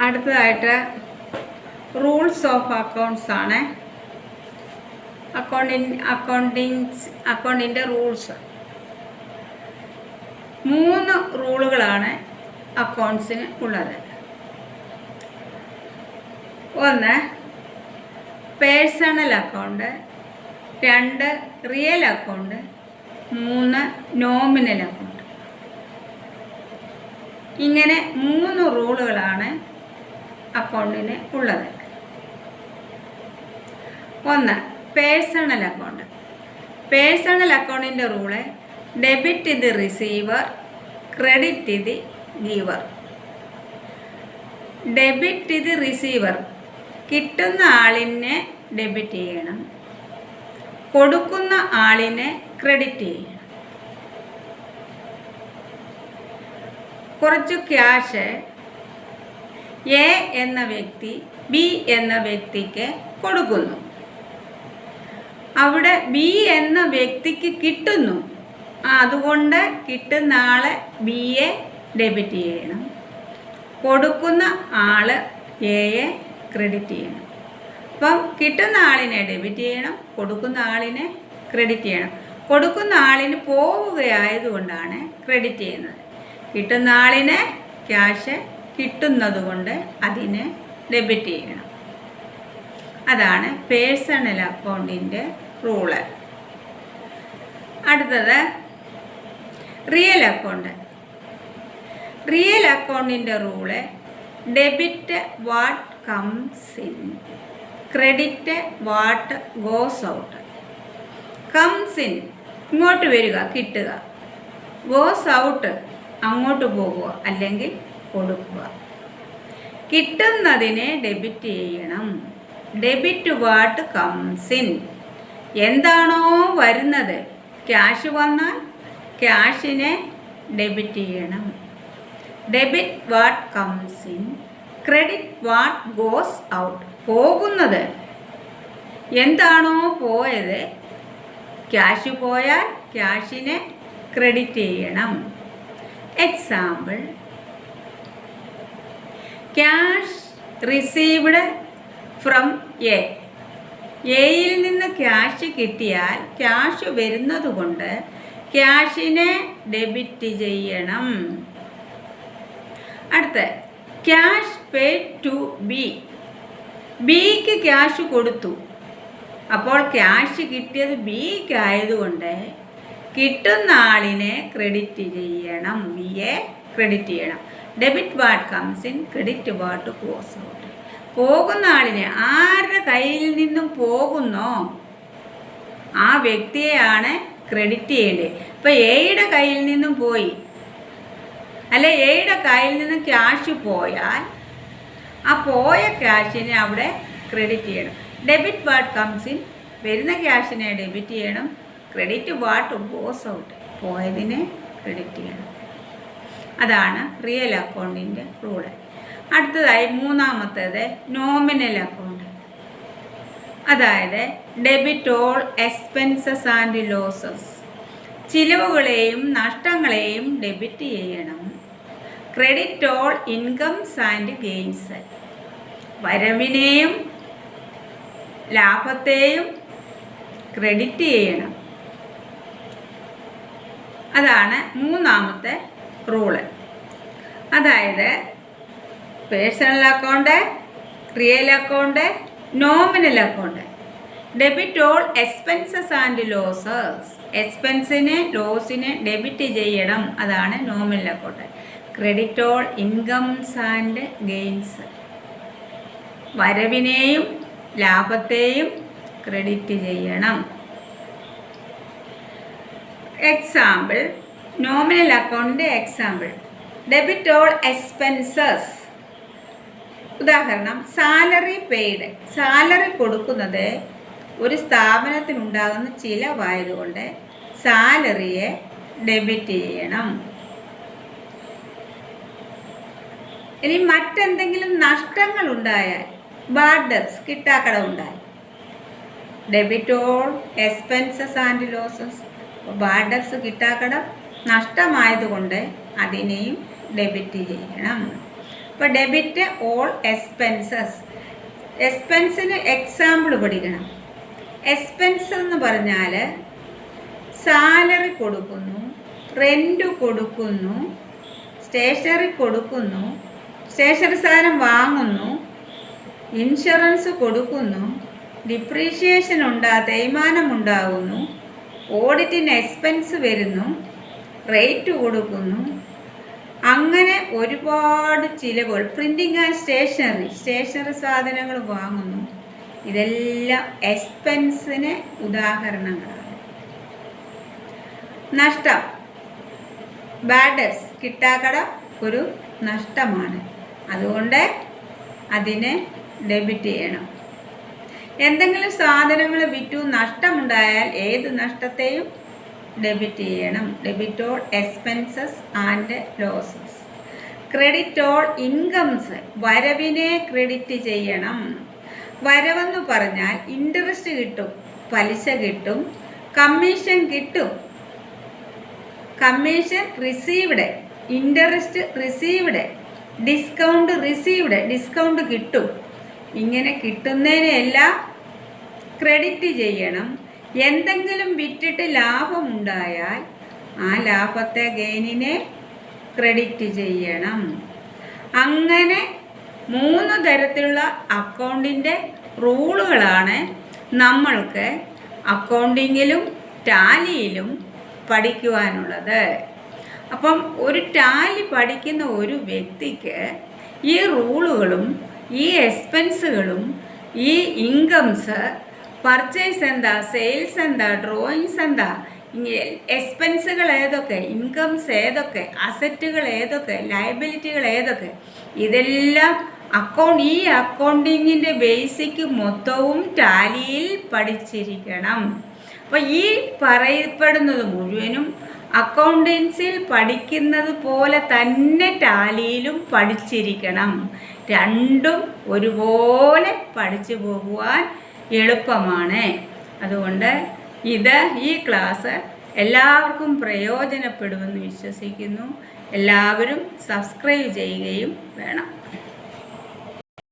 അടുത്തതായിട്ട് rules of accounts ആണ്. അക്കൗണ്ടിൻ്റെ റൂൾസ് 3 റൂളുകളാണ് അക്കൗണ്ട്സിന് ഉള്ളത്. 1 personal account, 2 real account, 3 nominal account. ഇങ്ങനെ 3 റൂളുകളാണ് അക്കൗണ്ടിന് ഉള്ളത്. 1 പേഴ്സണൽ അക്കൗണ്ട്. പേഴ്സണൽ അക്കൗണ്ടിൻ്റെ rule debit the receiver, credit the giver. Debit the receiver, കിട്ടുന്ന ആളിനെ ഡെബിറ്റ് ചെയ്യണം, കൊടുക്കുന്ന ആളിനെ ക്രെഡിറ്റ് ചെയ്യണം. കുറച്ച് ക്യാഷ് എ എന്ന വ്യക്തി ബി എന്ന വ്യക്തിക്ക് കൊടുക്കുന്നു. അവിടെ ബി എന്ന വ്യക്തിക്ക് കിട്ടുന്നു. അതുകൊണ്ട് കിട്ടുന്ന ആള് ബിയെ ഡെബിറ്റ് ചെയ്യണം, കൊടുക്കുന്ന ആള് എയെ ക്രെഡിറ്റ് ചെയ്യണം. അപ്പം കിട്ടുന്ന ആളിനെ ഡെബിറ്റ് ചെയ്യണം, കൊടുക്കുന്ന ആളിനെ ക്രെഡിറ്റ് ചെയ്യണം. കൊടുക്കുന്ന ആളിന് പോവുകയായതുകൊണ്ടാണ് ക്രെഡിറ്റ് ചെയ്യുന്നത്. കിട്ടുന്ന ആളിന് ക്യാഷ് കിട്ടുന്നത് കൊണ്ട് അതിനെ ഡെബിറ്റ് ചെയ്യണം. അതാണ് പേഴ്സണൽ അക്കൗണ്ടിൻ്റെ റൂള്. അടുത്തത് റിയൽ അക്കൗണ്ട്. റിയൽ അക്കൗണ്ടിൻ്റെ rule debit what comes in, credit what goes out. Comes in ഇങ്ങോട്ട് വരിക, കിട്ടുക. ഗോസ് ഔട്ട് അങ്ങോട്ട് പോകുക അല്ലെങ്കിൽ കൊടുക്കുക. കിട്ടുന്നതിനെ ഡെബിറ്റ് ചെയ്യണം. ഡെബിറ്റ് വാട്ട് കംസ് ഇൻ, എന്താണോ വരുന്നത്, ക്യാഷ് വന്നാൽ ക്യാഷിനെ ഡെബിറ്റ് ചെയ്യണം. Debit what comes in, credit what goes out. പോകുന്നത് എന്താണോ പോയത്, ക്യാഷ് പോയാൽ ക്യാഷിനെ ക്രെഡിറ്റ് ചെയ്യണം. Example, cash received from A. എയിൽ നിന്ന് ക്യാഷ് കിട്ടിയാൽ ക്യാഷ് വരുന്നത് കൊണ്ട് ക്യാഷിനെ ഡെബിറ്റ് ചെയ്യണം. അടുത്ത ക്യാഷ് പെയ്ഡ് ടു ബി. ബിക്ക് ക്യാഷ് കൊടുത്തു. അപ്പോൾ ക്യാഷ് കിട്ടിയത് ബിക്ക് ആയതുകൊണ്ട് കിട്ടുന്ന ആളിനെ ക്രെഡിറ്റ് ചെയ്യണം, ബിയെ ക്രെഡിറ്റ് ചെയ്യണം. Debit what comes in, credit what goes out. പോകുന്ന ആളിനെ, ആരുടെ കയ്യിൽ നിന്നും പോകുന്നോ ആ വ്യക്തിയെയാണ് ക്രെഡിറ്റ് ചെയ്യേണ്ടത്. ഇപ്പം എയുടെ കയ്യിൽ നിന്നും പോയി, അല്ലെ എയുടെ കയ്യിൽ നിന്നും ക്യാഷ് പോയാൽ ആ പോയ ക്യാഷിനെ അവിടെ ക്രെഡിറ്റ് ചെയ്യണം. ഡെബിറ്റ് വാട്ട് കംസ് ഇൻ, വരുന്ന ക്യാഷിനെ ഡെബിറ്റ് ചെയ്യണം. ക്രെഡിറ്റ് വാട്ട് ഗോസ് ഔട്ട്, പോയതിനെ ക്രെഡിറ്റ് ചെയ്യണം. അതാണ് റിയൽ അക്കൗണ്ടിൻ്റെ റൂള്. അടുത്തതായി 3ാമത്തേത് നോമിനൽ അക്കൗണ്ട്. അതായത് debit all expenses and losses. ചിലവുകളെയും നഷ്ടങ്ങളെയും ഡെബിറ്റ് ചെയ്യണം. Credit all incomes and gains. വരവിനെയും ലാഭത്തെയും ക്രെഡിറ്റ് ചെയ്യണം. അതാണ് 3ാമത്തെ റൂള്. അതായത് personal account, real account, nominal account. Debit all expenses and losses. എക്സ്പെൻസിനെ ലോസിനെ ഡെബിറ്റ് ചെയ്യണം. അതാണ് nominal account. Credit all incomes and gains. വരവിനെയും ലാഭത്തെയും ക്രെഡിറ്റ് ചെയ്യണം. എക്സാമ്പിൾ, നോമിനൽ അക്കൗണ്ടിൻ്റെ എക്സാമ്പിൾ, ഡെബിറ്റ് ഓൾ എക്സ്പെൻസസ്. ഉദാഹരണം, സാലറി പെയ്ഡ്. സാലറി കൊടുക്കുന്നത് ഒരു സ്ഥാപനത്തിനുണ്ടാകുന്ന ചിലവായതുകൊണ്ട് സാലറിയെ ഡെബിറ്റ് ചെയ്യണം. ഇനി മറ്റെന്തെങ്കിലും നഷ്ടങ്ങൾ ഉണ്ടായാൽ, ബാഡ് ഡെബ്റ്റ്സ്, കിട്ടാക്കടം ഉണ്ടായി, debit all expenses and losses. Bad debts, കിട്ടാക്കടം നഷ്ടമായതുകൊണ്ട് അതിനെയും ഡെബിറ്റ് ചെയ്യണം. അപ്പോൾ ഡെബിറ്റ് ഓൾ എക്സ്പെൻസസ്. എക്സ്പെൻസിന് എക്സാമ്പിൾ പഠിക്കണം. എക്സ്പെൻസ് എന്ന് പറഞ്ഞാൽ സാലറി കൊടുക്കുന്നു, റെൻറ്റ് കൊടുക്കുന്നു, സ്റ്റേഷനറി കൊടുക്കുന്നു, സ്റ്റേഷനറി സാധനം വാങ്ങുന്നു, ഇൻഷുറൻസ് കൊടുക്കുന്നു, ഡിപ്രീഷിയേഷൻ തേയ്മാനം ഉണ്ടാകുന്നു, ഓഡിറ്റിന് എക്സ്പെൻസ് വരുന്നു, റേറ്റ് കൊടുക്കുന്നു, അങ്ങനെ ഒരുപാട് ചിലവുകൾ. പ്രിൻറ്റിങ് ആൻഡ് സ്റ്റേഷനറി സാധനങ്ങൾ വാങ്ങുന്നു. ഇതെല്ലാം എക്സ്പെൻസിന് ഉദാഹരണങ്ങളാണ്. നഷ്ടം, ബാഡ് ഡെബ്റ്റ്സ്, കിട്ടാക്കടം ഒരു നഷ്ടമാണ്. അതുകൊണ്ട് അതിനെ ഡെബിറ്റ് ചെയ്യണം. എന്തെങ്കിലും സാധനങ്ങൾ വിറ്റു നഷ്ടമുണ്ടായാൽ ഏത് നഷ്ടത്തെയും ഡെബിറ്റ് ചെയ്യണം. Debit all expenses and losses. Credit all incomes, വരവിനെ ക്രെഡിറ്റ് ചെയ്യണം. വരവെന്ന് പറഞ്ഞാൽ ഇൻട്രസ്റ്റ് കിട്ടും, പലിശ കിട്ടും, കമ്മീഷൻ കിട്ടും. Commission received, interest received, discount കിട്ടും. ഇങ്ങനെ കിട്ടുന്നതിനെല്ലാം ക്രെഡിറ്റ് ചെയ്യണം. എന്തെങ്കിലും വിറ്റിട്ട് ലാഭമുണ്ടായാൽ ആ ലാഭത്തെ ഗെയിനിനെ ക്രെഡിറ്റ് ചെയ്യണം. അങ്ങനെ 3 തരത്തിലുള്ള അക്കൗണ്ടിൻ്റെ റൂളുകളാണ് നമ്മൾക്ക് അക്കൗണ്ടിങ്ങിലും ടാലിയിലും പഠിക്കുവാനുള്ളത്. അപ്പം ഒരു ടാലി പഠിക്കുന്ന ഒരു വ്യക്തിക്ക് ഈ റൂളുകളും ഈ എക്സ്പെൻസുകളും ഈ ഇൻകംസ്, പർച്ചേസ് എന്താ, സെയിൽസ് എന്താ, ഡ്രോയിങ്സ് എന്താ, എക്സ്പെൻസുകൾ ഏതൊക്കെ, ഇൻകംസ് ഏതൊക്കെ, അസറ്റുകൾ ഏതൊക്കെ, ലയബിലിറ്റികൾ ഏതൊക്കെ, ഇതെല്ലാം ഈ അക്കൗണ്ടിങ്ങിൻ്റെ ബേസിക് മൊത്തവും ടാലിയിൽ പഠിച്ചിരിക്കണം. അപ്പോൾ ഈ പറയപ്പെടുന്നത് മുഴുവനും അക്കൗണ്ടൻസിയിൽ പഠിക്കുന്നത് പോലെ തന്നെ ടാലിയിലും പഠിച്ചിരിക്കണം. രണ്ടും ഒരുപോലെ പഠിച്ചു പോകുവാൻ എളുപ്പമാണ്. അതുകൊണ്ട് ഈ ക്ലാസ് എല്ലാവർക്കും പ്രയോജനപ്പെടുമെന്ന് വിശ്വസിക്കുന്നു. എല്ലാവരും സബ്സ്ക്രൈബ് ചെയ്യുകയും വേണം.